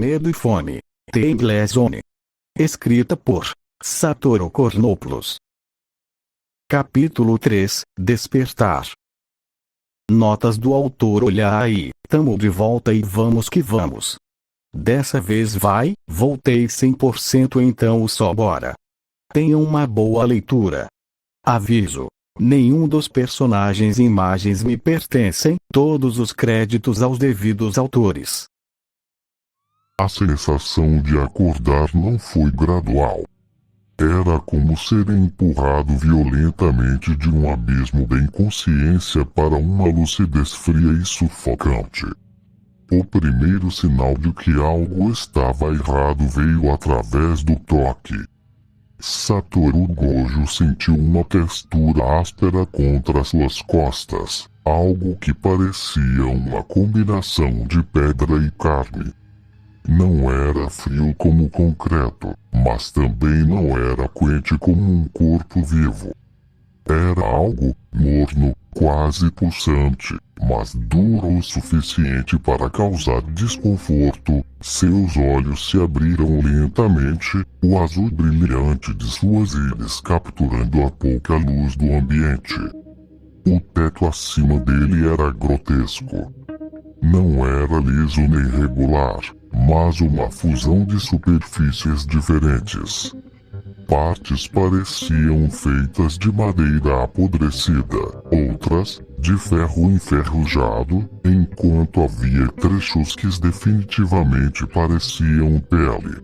Medo e Fome. The Endless Zone. Escrita por Satoru Kornopoulos. Capítulo 3 – Despertar. Notas do autor. Olha aí, tamo de volta e vamos que vamos. Dessa vez voltei 100%, então só bora. Tenham uma boa leitura. Aviso: nenhum dos personagens e imagens me pertencem, todos os créditos aos devidos autores. A sensação de acordar não foi gradual. Era como ser empurrado violentamente de um abismo da inconsciência para uma lucidez fria e sufocante. O primeiro sinal de que algo estava errado veio através do toque. Satoru Gojo sentiu uma textura áspera contra suas costas, algo que parecia uma combinação de pedra e carne. Não era frio como concreto, mas também não era quente como um corpo vivo. Era algo morno, quase pulsante, mas duro o suficiente para causar desconforto. Seus olhos se abriram lentamente, o azul brilhante de suas íris capturando a pouca luz do ambiente. O teto acima dele era grotesco. Não era liso nem regular, mas uma fusão de superfícies diferentes. Partes pareciam feitas de madeira apodrecida, outras, de ferro enferrujado, enquanto havia trechos que definitivamente pareciam pele.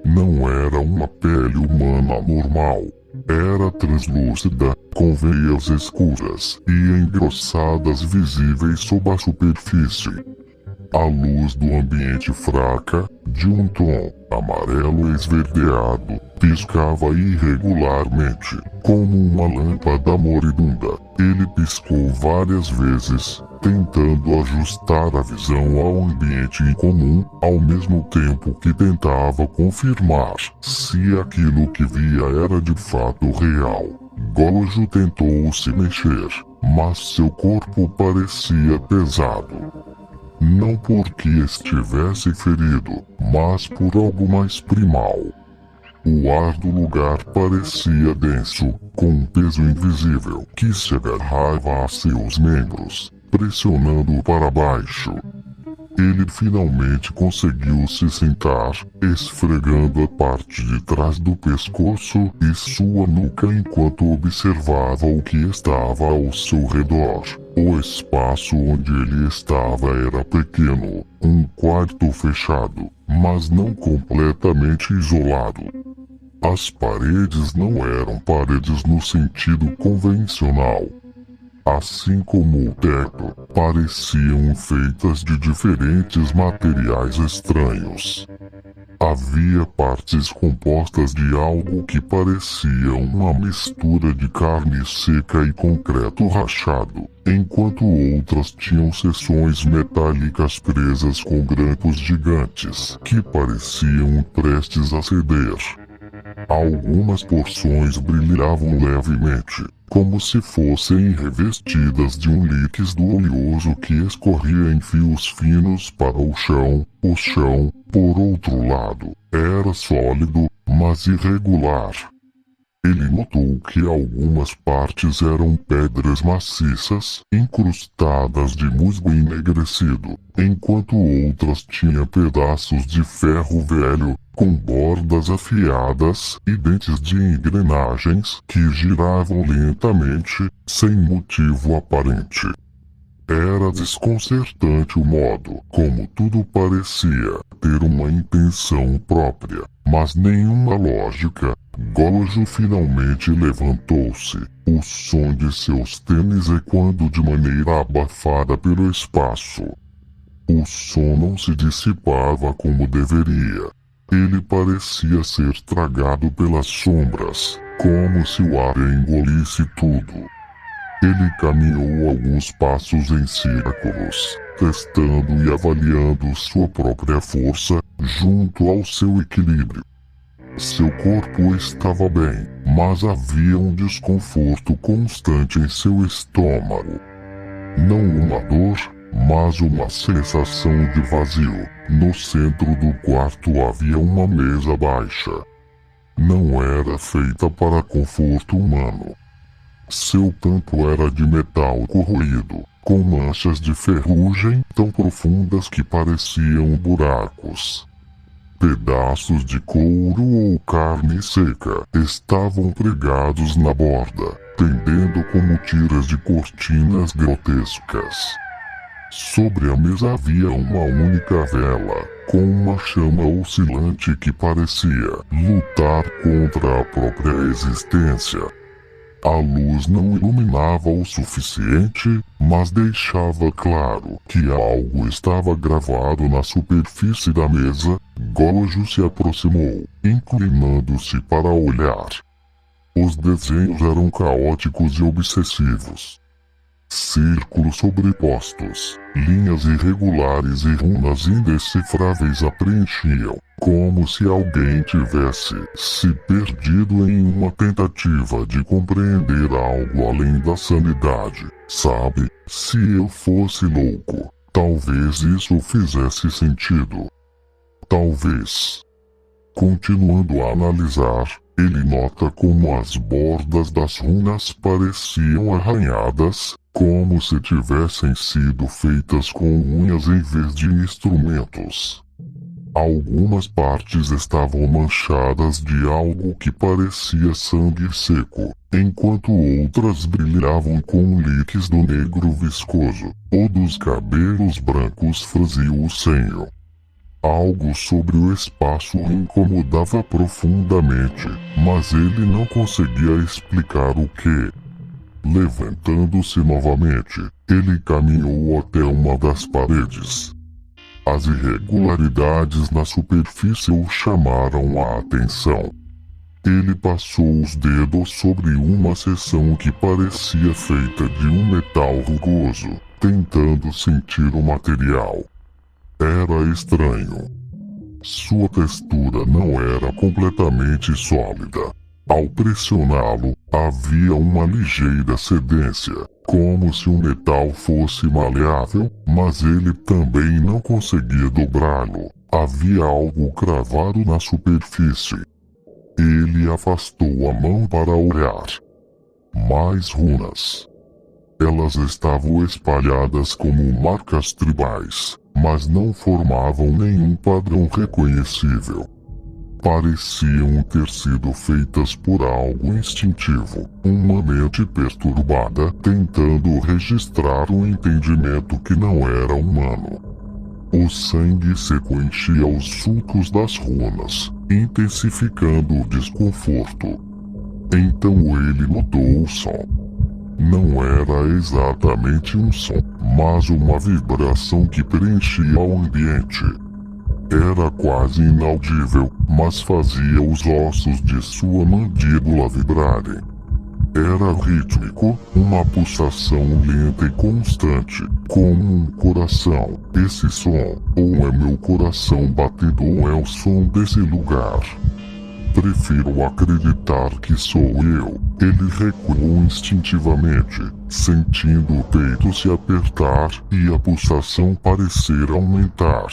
Não era uma pele humana normal. Era translúcida, com veias escuras e engrossadas visíveis sob a superfície. A luz do ambiente fraca, de um tom amarelo esverdeado, piscava irregularmente, como uma lâmpada moribunda. Ele piscou várias vezes, tentando ajustar a visão ao ambiente incomum, ao mesmo tempo que tentava confirmar se aquilo que via era de fato real. Gojo tentou se mexer, mas seu corpo parecia pesado. Não porque estivesse ferido, mas por algo mais primal. O ar do lugar parecia denso, com um peso invisível que se agarrava a seus membros, pressionando-o para baixo. Ele finalmente conseguiu se sentar, esfregando a parte de trás do pescoço e sua nuca enquanto observava o que estava ao seu redor. O espaço onde ele estava era pequeno, um quarto fechado, mas não completamente isolado. As paredes não eram paredes no sentido convencional. Assim como o teto, pareciam feitas de diferentes materiais estranhos. Havia partes compostas de algo que parecia uma mistura de carne seca e concreto rachado, enquanto outras tinham seções metálicas presas com grampos gigantes, que pareciam prestes a ceder. Algumas porções brilhavam levemente, como se fossem revestidas de um líquido oleoso que escorria em fios finos para o chão. O chão, por outro lado, era sólido, mas irregular. Ele notou que algumas partes eram pedras maciças, incrustadas de musgo enegrecido, enquanto outras tinham pedaços de ferro velho, com bordas afiadas e dentes de engrenagens que giravam lentamente, sem motivo aparente. Era desconcertante o modo como tudo parecia ter uma intenção própria, mas nenhuma lógica. Gojo finalmente levantou-se, o som de seus tênis ecoando de maneira abafada pelo espaço. O som não se dissipava como deveria. Ele parecia ser tragado pelas sombras, como se o ar engolisse tudo. Ele caminhou alguns passos em círculos, testando e avaliando sua própria força junto ao seu equilíbrio. Seu corpo estava bem, mas havia um desconforto constante em seu estômago. Não uma dor, mas uma sensação de vazio. No centro do quarto havia uma mesa baixa. Não era feita para conforto humano. Seu tampo era de metal corroído, com manchas de ferrugem tão profundas que pareciam buracos. Pedaços de couro ou carne seca estavam pregados na borda, pendendo como tiras de cortinas grotescas. Sobre a mesa havia uma única vela, com uma chama oscilante que parecia lutar contra a própria existência. A luz não iluminava o suficiente, mas deixava claro que algo estava gravado na superfície da mesa. Gojo se aproximou, inclinando-se para olhar. Os desenhos eram caóticos e obsessivos. Círculos sobrepostos, linhas irregulares e runas indecifráveis a preenchiam, como se alguém tivesse se perdido em uma tentativa de compreender algo além da sanidade. Sabe, se eu fosse louco, talvez isso fizesse sentido. Talvez. Continuando a analisar, ele nota como as bordas das runas pareciam arranhadas, como se tivessem sido feitas com unhas em vez de instrumentos. Algumas partes estavam manchadas de algo que parecia sangue seco, enquanto outras brilhavam com um líquido negro viscoso. O dos cabelos brancos franziu o senho. Algo sobre o espaço o incomodava profundamente, mas ele não conseguia explicar o que. Levantando-se novamente, ele caminhou até uma das paredes. As irregularidades na superfície o chamaram a atenção. Ele passou os dedos sobre uma seção que parecia feita de um metal rugoso, tentando sentir o material. Era estranho. Sua textura não era completamente sólida. Ao pressioná-lo, havia uma ligeira cedência, como se o metal fosse maleável, mas ele também não conseguia dobrá-lo. Havia algo cravado na superfície. Ele afastou a mão para olhar. Mais runas. Elas estavam espalhadas como marcas tribais, mas não formavam nenhum padrão reconhecível. Pareciam ter sido feitas por algo instintivo, uma mente perturbada tentando registrar um entendimento que não era humano. O sangue seco enchia os sulcos das runas, intensificando o desconforto. Então ele notou o som. Não era exatamente um som, mas uma vibração que preenchia o ambiente. Era quase inaudível, mas fazia os ossos de sua mandíbula vibrarem. Era rítmico, uma pulsação lenta e constante, como um coração. Esse som, ou é meu coração batendo ou é o som desse lugar? Prefiro acreditar que sou eu. Ele recuou instintivamente, sentindo o peito se apertar e a pulsação parecer aumentar.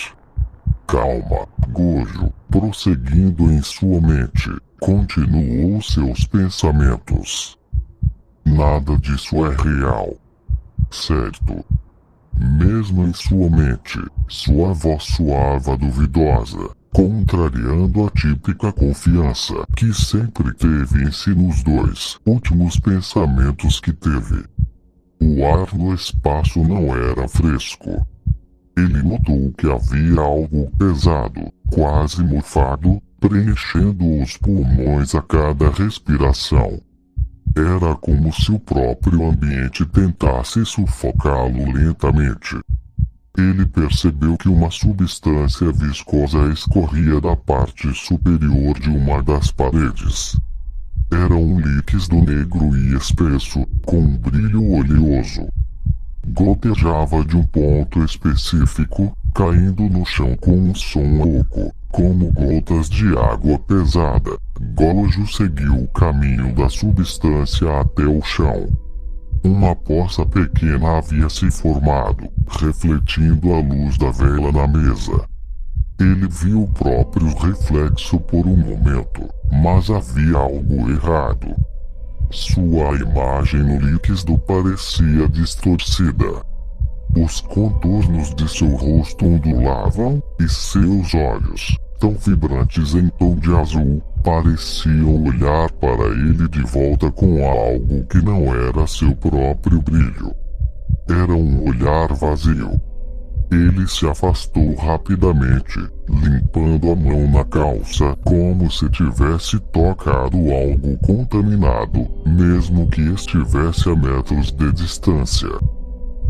Calma, Gojo, prosseguindo em sua mente, continuou seus pensamentos. Nada disso é real. Certo. Mesmo em sua mente, sua voz soava duvidosa, contrariando a típica confiança que sempre teve em si nos dois últimos pensamentos que teve. O ar no espaço não era fresco. Ele notou que havia algo pesado, quase mofado, preenchendo os pulmões a cada respiração. Era como se o próprio ambiente tentasse sufocá-lo lentamente. Ele percebeu que uma substância viscosa escorria da parte superior de uma das paredes. Era um líquido negro e espesso, com um brilho oleoso. Gotejava de um ponto específico, caindo no chão com um som rouco, como gotas de água pesada. Gojo seguiu o caminho da substância até o chão. Uma poça pequena havia se formado, refletindo a luz da vela na mesa. Ele viu o próprio reflexo por um momento, mas havia algo errado. Sua imagem no líquido parecia distorcida. Os contornos de seu rosto ondulavam, e seus olhos, tão vibrantes em tom de azul, pareciam olhar para ele de volta com algo que não era seu próprio brilho. Era um olhar vazio. Ele se afastou rapidamente, limpando a mão na calça, como se tivesse tocado algo contaminado, mesmo que estivesse a metros de distância.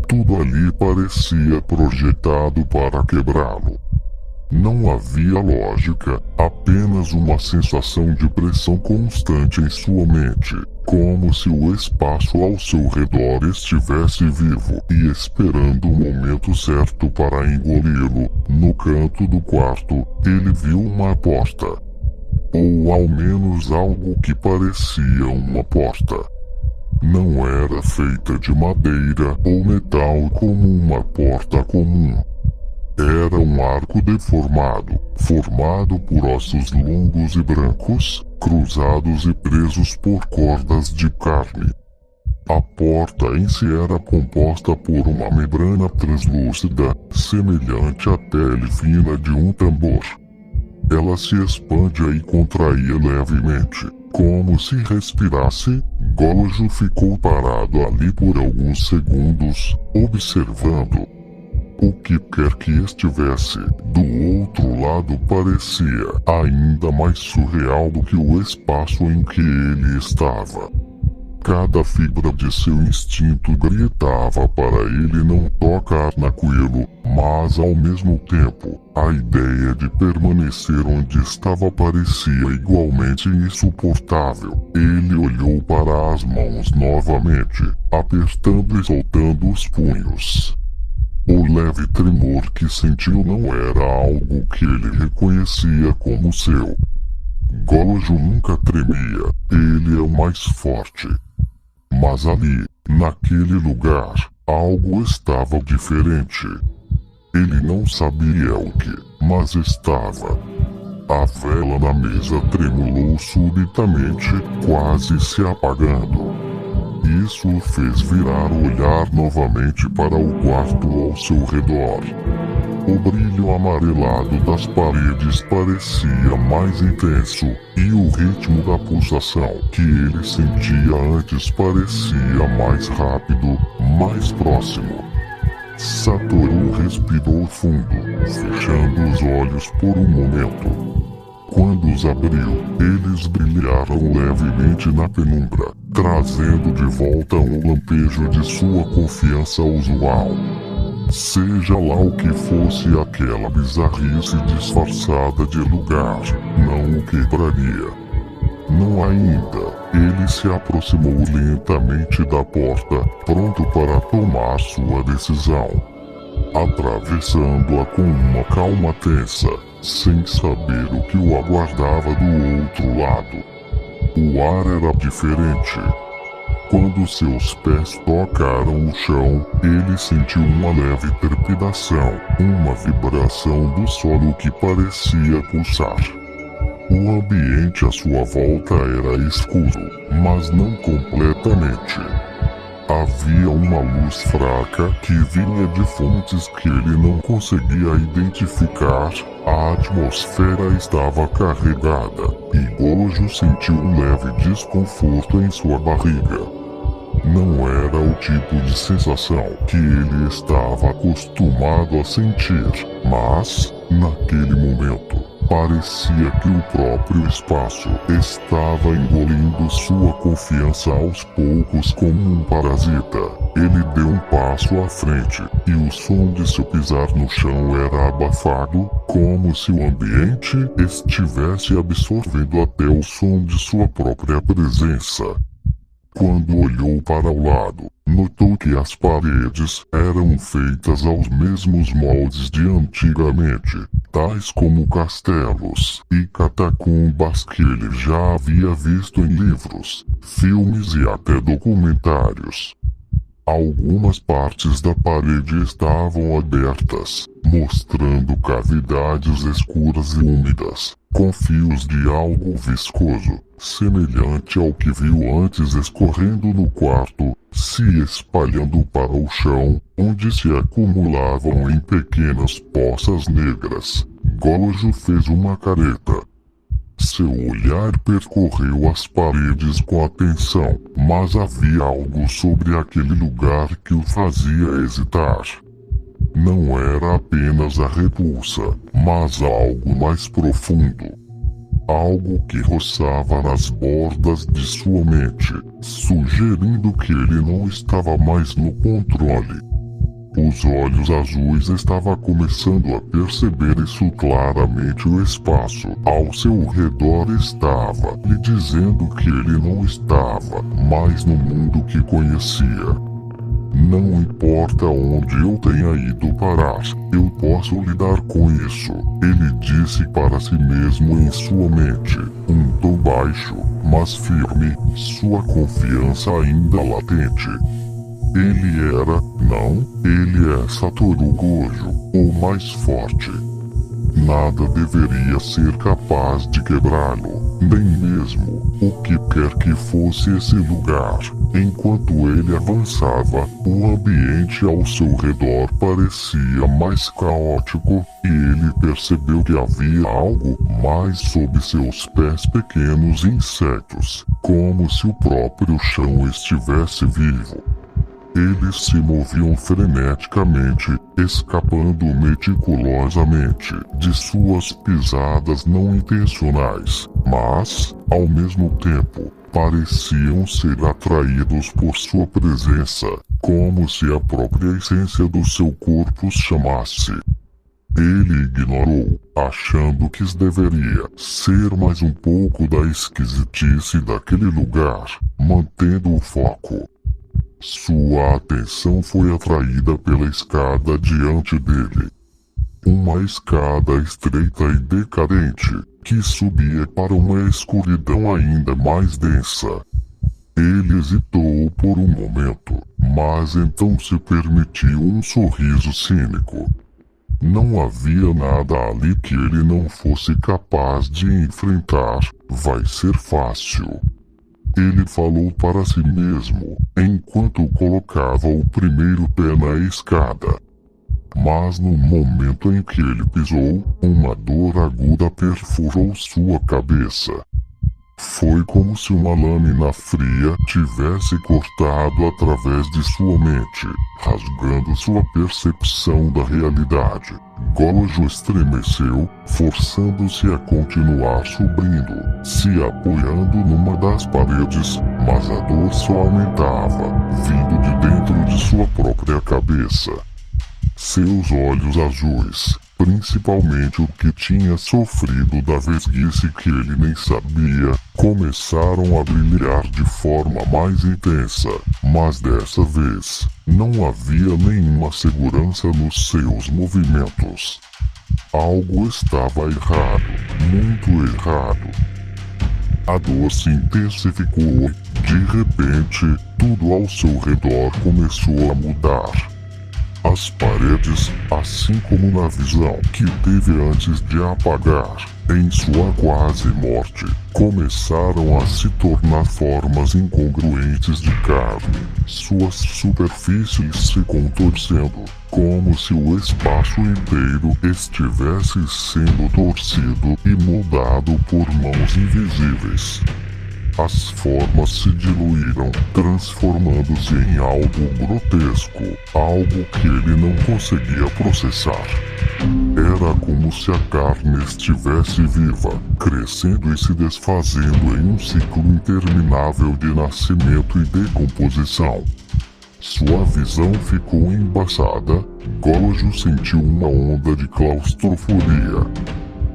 Tudo ali parecia projetado para quebrá-lo. Não havia lógica, apenas uma sensação de pressão constante em sua mente, como se o espaço ao seu redor estivesse vivo e esperando o momento certo para engoli-lo. No canto do quarto, ele viu uma porta. Ou ao menos algo que parecia uma porta. Não era feita de madeira ou metal como uma porta comum. Era um arco deformado, formado por ossos longos e brancos, cruzados e presos por cordas de carne. A porta em si era composta por uma membrana translúcida, semelhante à pele fina de um tambor. Ela se expandia e contraía levemente, como se respirasse. Gojo ficou parado ali por alguns segundos, observando. O que quer que estivesse do outro lado parecia ainda mais surreal do que o espaço em que ele estava. Cada fibra de seu instinto gritava para ele não tocar naquilo, mas ao mesmo tempo, a ideia de permanecer onde estava parecia igualmente insuportável. Ele olhou para as mãos novamente, apertando e soltando os punhos. O leve tremor que sentiu não era algo que ele reconhecia como seu. Gojo nunca tremia, ele é o mais forte. Mas ali, naquele lugar, algo estava diferente. Ele não sabia o que, mas estava. A vela na mesa tremulou subitamente, quase se apagando. Isso o fez virar o olhar novamente para o quarto ao seu redor. O brilho amarelado das paredes parecia mais intenso, e o ritmo da pulsação que ele sentia antes parecia mais rápido, mais próximo. Satoru respirou fundo, fechando os olhos por um momento. Quando os abriu, eles brilharam levemente na penumbra, trazendo de volta um lampejo de sua confiança usual. Seja lá o que fosse aquela bizarrice disfarçada de lugar, não o quebraria. Não ainda, ele se aproximou lentamente da porta, pronto para tomar sua decisão. Atravessando-a com uma calma tensa, sem saber o que o aguardava do outro lado. O ar era diferente. Quando seus pés tocaram o chão, ele sentiu uma leve trepidação, uma vibração do solo que parecia pulsar. O ambiente à sua volta era escuro, mas não completamente. Havia uma luz fraca que vinha de fontes que ele não conseguia identificar. A atmosfera estava carregada, e Gojo sentiu um leve desconforto em sua barriga. Não era o tipo de sensação que ele estava acostumado a sentir, mas, naquele momento, parecia que o próprio espaço estava engolindo sua confiança aos poucos como um parasita. Ele deu um passo à frente, e o som de seu pisar no chão era abafado, como se o ambiente estivesse absorvendo até o som de sua própria presença. Quando olhou para o lado, notou que as paredes eram feitas aos mesmos moldes de antigamente, tais como castelos e catacumbas que ele já havia visto em livros, filmes e até documentários. Algumas partes da parede estavam abertas, mostrando cavidades escuras e úmidas, com fios de algo viscoso, semelhante ao que viu antes escorrendo no quarto, se espalhando para o chão, onde se acumulavam em pequenas poças negras. Gojo fez uma careta. Seu olhar percorreu as paredes com atenção, mas havia algo sobre aquele lugar que o fazia hesitar. Não era apenas a repulsa, mas algo mais profundo. Algo que roçava nas bordas de sua mente, sugerindo que ele não estava mais no controle. Os olhos azuis estavam começando a perceber isso claramente. O espaço ao seu redor estava lhe dizendo que ele não estava mais no mundo que conhecia. Não importa onde eu tenha ido parar, eu posso lidar com isso, ele disse para si mesmo em sua mente, um tom baixo, mas firme, sua confiança ainda latente. Ele é Satoru Gojo, o mais forte. Nada deveria ser capaz de quebrá-lo, nem mesmo o que quer que fosse esse lugar. Enquanto ele avançava, o ambiente ao seu redor parecia mais caótico e ele percebeu que havia algo mais sob seus pés, pequenos insetos, como se o próprio chão estivesse vivo. Eles se moviam freneticamente, escapando meticulosamente de suas pisadas não intencionais, mas, ao mesmo tempo, pareciam ser atraídos por sua presença, como se a própria essência do seu corpo os chamasse. Ele ignorou, achando que deveria ser mais um pouco da esquisitice daquele lugar, mantendo o foco. Sua atenção foi atraída pela escada diante dele. Uma escada estreita e decadente, que subia para uma escuridão ainda mais densa. Ele hesitou por um momento, mas então se permitiu um sorriso cínico. Não havia nada ali que ele não fosse capaz de enfrentar. Vai ser fácil. Ele falou para si mesmo, enquanto colocava o primeiro pé na escada. Mas no momento em que ele pisou, uma dor aguda perfurou sua cabeça. Foi como se uma lâmina fria tivesse cortado através de sua mente, rasgando sua percepção da realidade. Gojo estremeceu, forçando-se a continuar subindo, se apoiando numa das paredes, mas a dor só aumentava, vindo de dentro de sua própria cabeça. Seus olhos azuis, principalmente o que tinha sofrido da vesguice que ele nem sabia, começaram a brilhar de forma mais intensa, mas dessa vez, não havia nenhuma segurança nos seus movimentos. Algo estava errado, muito errado. A dor se intensificou, de repente, tudo ao seu redor começou a mudar. As paredes, assim como na visão que teve antes de apagar, em sua quase morte, começaram a se tornar formas incongruentes de carne, suas superfícies se contorcendo, como se o espaço inteiro estivesse sendo torcido e moldado por mãos invisíveis. As formas se diluíram, transformando-se em algo grotesco, algo que ele não conseguia processar. Era como se a carne estivesse viva, crescendo e se desfazendo em um ciclo interminável de nascimento e decomposição. Sua visão ficou embaçada. Gojo sentiu uma onda de claustrofobia.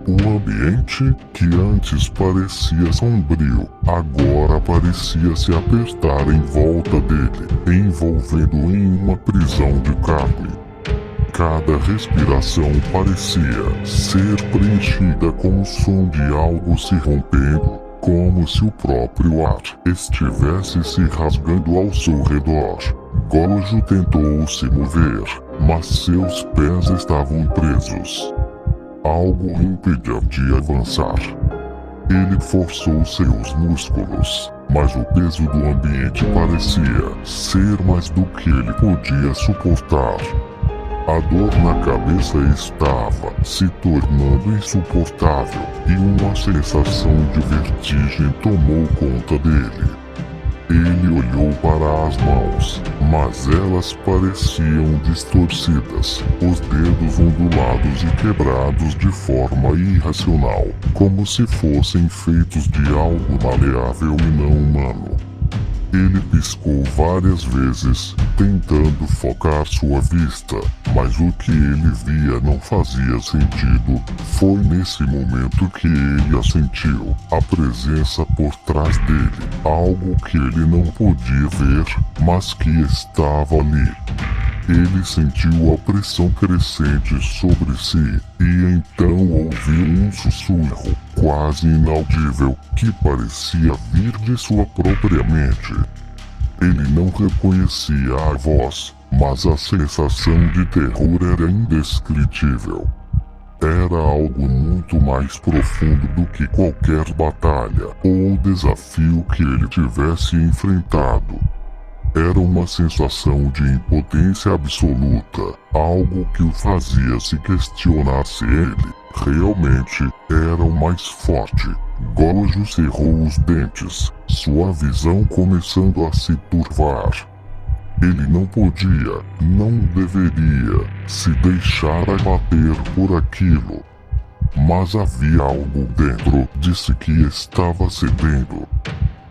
O ambiente, que antes parecia sombrio, agora parecia se apertar em volta dele, envolvendo em uma prisão de carne. Cada respiração parecia ser preenchida com o som de algo se rompendo, como se o próprio ar estivesse se rasgando ao seu redor. Gojo tentou se mover, mas seus pés estavam presos. Algo o impedia de avançar. Ele forçou seus músculos, mas o peso do ambiente parecia ser mais do que ele podia suportar. A dor na cabeça estava se tornando insuportável e uma sensação de vertigem tomou conta dele. Ele olhou para as mãos, mas elas pareciam distorcidas, os dedos ondulados e quebrados de forma irracional, como se fossem feitos de algo maleável e não humano. Ele piscou várias vezes, tentando focar sua vista, mas o que ele via não fazia sentido. Foi nesse momento que ele sentiu a presença por trás dele, algo que ele não podia ver, mas que estava ali. Ele sentiu a pressão crescente sobre si, e então ouviu um sussurro, quase inaudível, que parecia vir de sua própria mente. Ele não reconhecia a voz, mas a sensação de terror era indescritível. Era algo muito mais profundo do que qualquer batalha ou desafio que ele tivesse enfrentado. Era uma sensação de impotência absoluta, algo que o fazia se questionar se ele realmente era o mais forte. Gojo cerrou os dentes, sua visão começando a se turvar. Ele não podia, não deveria, se deixar abater por aquilo. Mas havia algo dentro de si que estava cedendo.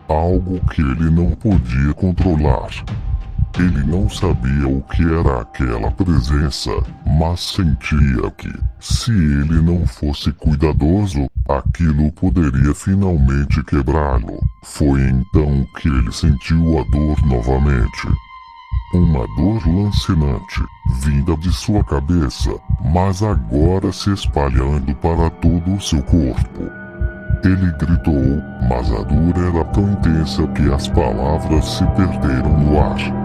Algo que ele não podia controlar. Ele não sabia o que era aquela presença, mas sentia que, se ele não fosse cuidadoso, aquilo poderia finalmente quebrá-lo. Foi então que ele sentiu a dor novamente. Uma dor lancinante, vinda de sua cabeça, mas agora se espalhando para todo o seu corpo. Ele gritou, mas a dor era tão intensa que as palavras se perderam no ar.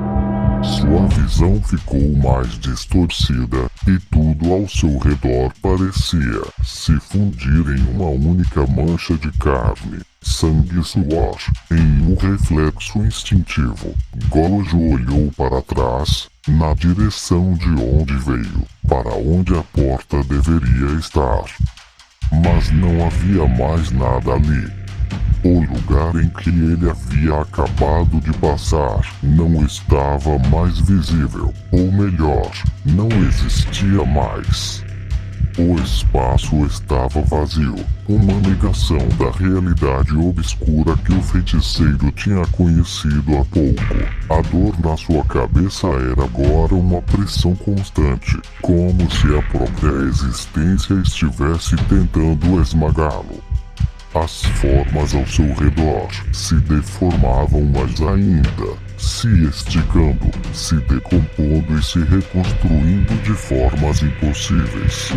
Sua visão ficou mais distorcida e tudo ao seu redor parecia se fundir em uma única mancha de carne, sangue e suor, em um reflexo instintivo. Gojo olhou para trás, na direção de onde veio, para onde a porta deveria estar. Mas não havia mais nada ali. O lugar em que ele havia acabado de passar não estava mais visível, ou melhor, não existia mais. O espaço estava vazio, uma negação da realidade obscura que o feiticeiro tinha conhecido há pouco. A dor na sua cabeça era agora uma pressão constante, como se a própria existência estivesse tentando esmagá-lo. As formas ao seu redor se deformavam mais ainda, se esticando, se decompondo e se reconstruindo de formas impossíveis.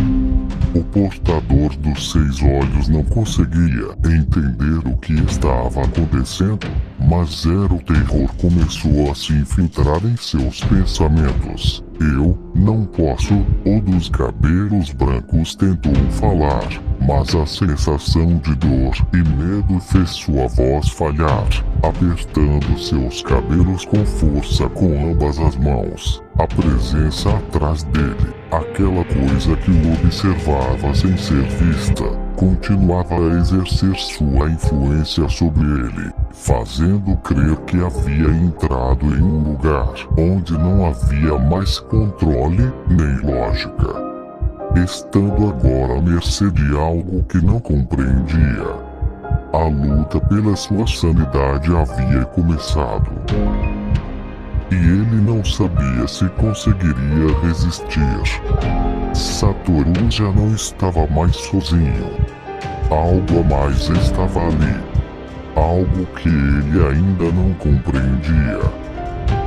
O portador dos 6 olhos não conseguia entender o que estava acontecendo, mas o terror começou a se infiltrar em seus pensamentos. Eu não posso, o dos cabelos brancos tentou falar, mas a sensação de dor e medo fez sua voz falhar, apertando seus cabelos com força com ambas as mãos. A presença atrás dele, aquela coisa que o observava sem ser vista, continuava a exercer sua influência sobre ele, fazendo crer que havia entrado em um lugar onde não havia mais controle nem lógica. Estando agora à mercê de algo que não compreendia, a luta pela sua sanidade havia começado. E ele não sabia se conseguiria resistir. Satoru já não estava mais sozinho. Algo a mais estava ali. Algo que ele ainda não compreendia.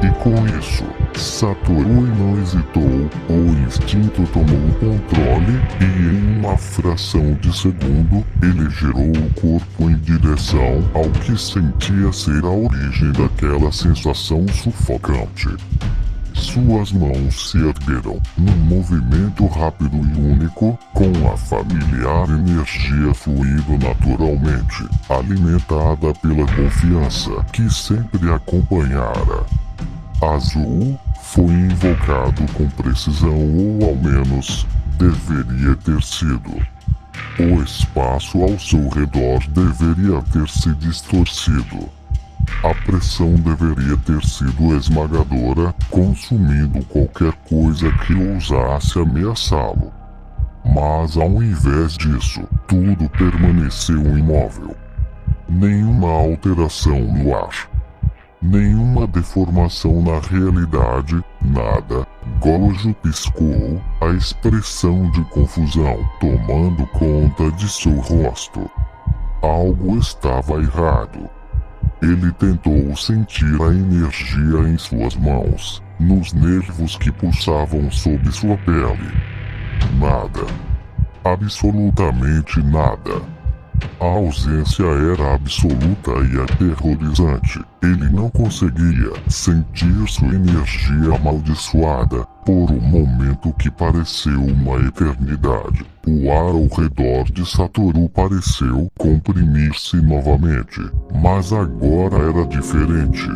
E com isso, Satoru não hesitou, o instinto tomou o controle e em uma fração de segundo, ele girou o corpo em direção ao que sentia ser a origem daquela sensação sufocante. Suas mãos se ergueram, num movimento rápido e único, com a familiar energia fluindo naturalmente, alimentada pela confiança que sempre acompanhara. Azul foi invocado com precisão, ou ao menos deveria ter sido. O espaço ao seu redor deveria ter se distorcido. A pressão deveria ter sido esmagadora, consumindo qualquer coisa que ousasse ameaçá-lo. Mas ao invés disso, tudo permaneceu imóvel. Nenhuma alteração no ar. Nenhuma deformação na realidade, nada. Gojo piscou, a expressão de confusão tomando conta de seu rosto. Algo estava errado. Ele tentou sentir a energia em suas mãos, nos nervos que pulsavam sob sua pele. Nada. Absolutamente nada. A ausência era absoluta e aterrorizante. Ele não conseguia sentir sua energia amaldiçoada por um momento que pareceu uma eternidade. O ar ao redor de Satoru pareceu comprimir-se novamente, mas agora era diferente.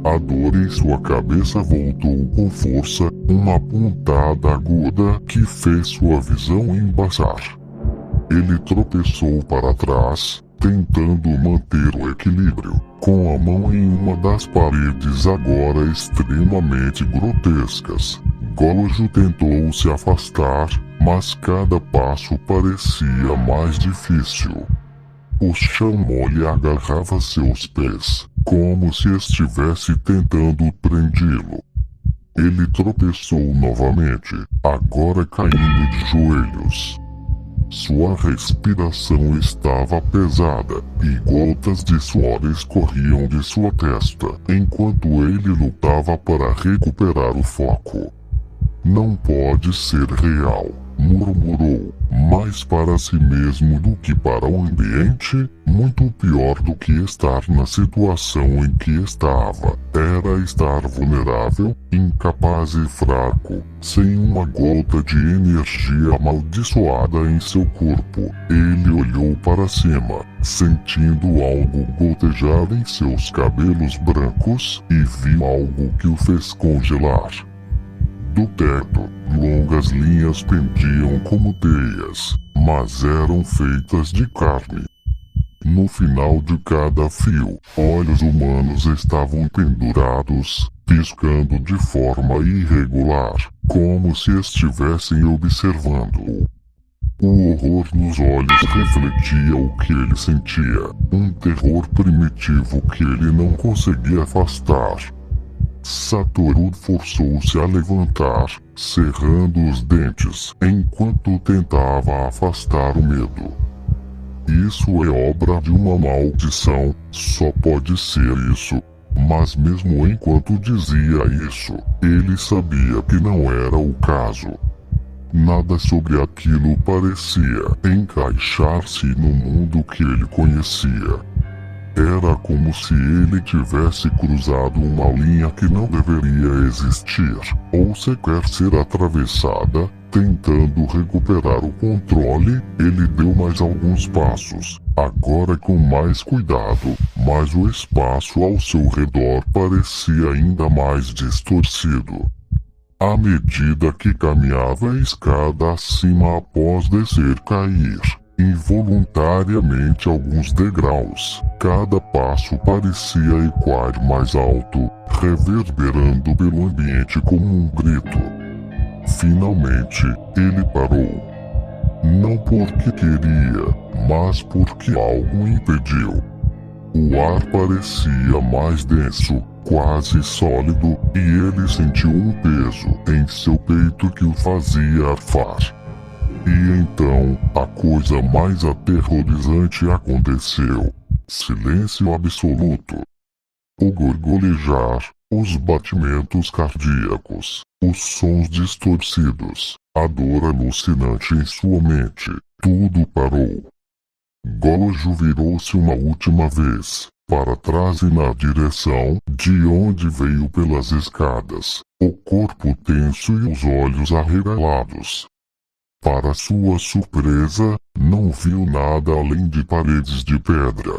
A dor em sua cabeça voltou com força, uma pontada aguda que fez sua visão embaçar. Ele tropeçou para trás, tentando manter o equilíbrio, com a mão em uma das paredes agora extremamente grotescas. Gojo tentou se afastar, mas cada passo parecia mais difícil. O chão mole agarrava seus pés, como se estivesse tentando prendê-lo. Ele tropeçou novamente, agora caindo de joelhos. Sua respiração estava pesada, e gotas de suor escorriam de sua testa, enquanto ele lutava para recuperar o foco. Não pode ser real, murmurou, mais para si mesmo do que para o ambiente, muito pior do que estar na situação em que estava. Era estar vulnerável, incapaz e fraco, sem uma gota de energia amaldiçoada em seu corpo. Ele olhou para cima, sentindo algo gotejar em seus cabelos brancos, e viu algo que o fez congelar. Do teto, longas linhas pendiam como teias, mas eram feitas de carne. No final de cada fio, olhos humanos estavam pendurados, piscando de forma irregular, como se estivessem observando-o. O horror nos olhos refletia o que ele sentia, um terror primitivo que ele não conseguia afastar. Satoru forçou-se a levantar, cerrando os dentes, enquanto tentava afastar o medo. Isso é obra de uma maldição, só pode ser isso. Mas mesmo enquanto dizia isso, ele sabia que não era o caso. Nada sobre aquilo parecia encaixar-se no mundo que ele conhecia. Era como se ele tivesse cruzado uma linha que não deveria existir, ou sequer ser atravessada. Tentando recuperar o controle, ele deu mais alguns passos, agora com mais cuidado, mas o espaço ao seu redor parecia ainda mais distorcido. À medida que caminhava a escada acima após descer cair, involuntariamente alguns degraus, cada passo parecia ecoar mais alto, reverberando pelo ambiente como um grito. Finalmente, ele parou. Não porque queria, mas porque algo impediu. O ar parecia mais denso, quase sólido, e ele sentiu um peso em seu peito que o fazia arfar. E então, a coisa mais aterrorizante aconteceu. Silêncio absoluto. O gorgolejar, os batimentos cardíacos, os sons distorcidos, a dor alucinante em sua mente, tudo parou. Gojo virou-se uma última vez, para trás e na direção de onde veio pelas escadas, o corpo tenso e os olhos arregalados. Para sua surpresa, não viu nada além de paredes de pedra.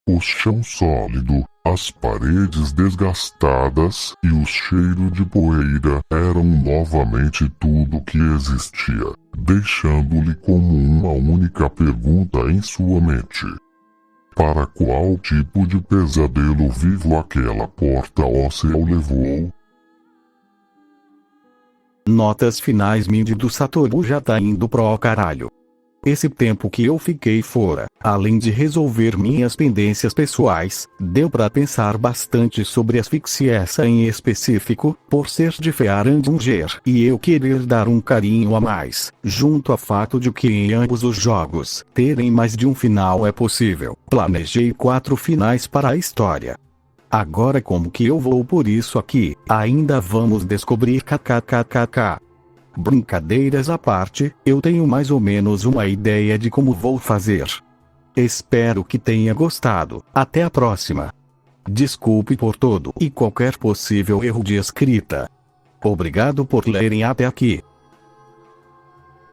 O chão sólido, as paredes desgastadas e o cheiro de poeira eram novamente tudo que existia, deixando-lhe como uma única pergunta em sua mente. Para qual tipo de pesadelo vivo aquela porta óssea o levou? Notas finais. Mindy do Satoru já tá indo pro caralho. Esse tempo que eu fiquei fora, além de resolver minhas pendências pessoais, deu pra pensar bastante sobre asfixia, essa em específico, por ser de Fearanger e eu querer dar um carinho a mais, junto ao fato de que em ambos os jogos, terem mais de um final é possível. Planejei 4 finais para a história. Agora como que eu vou por isso aqui, ainda vamos descobrir. Kkkk. Brincadeiras à parte, eu tenho mais ou menos uma ideia de como vou fazer. Espero que tenha gostado. Até a próxima. Desculpe por todo e qualquer possível erro de escrita. Obrigado por lerem até aqui.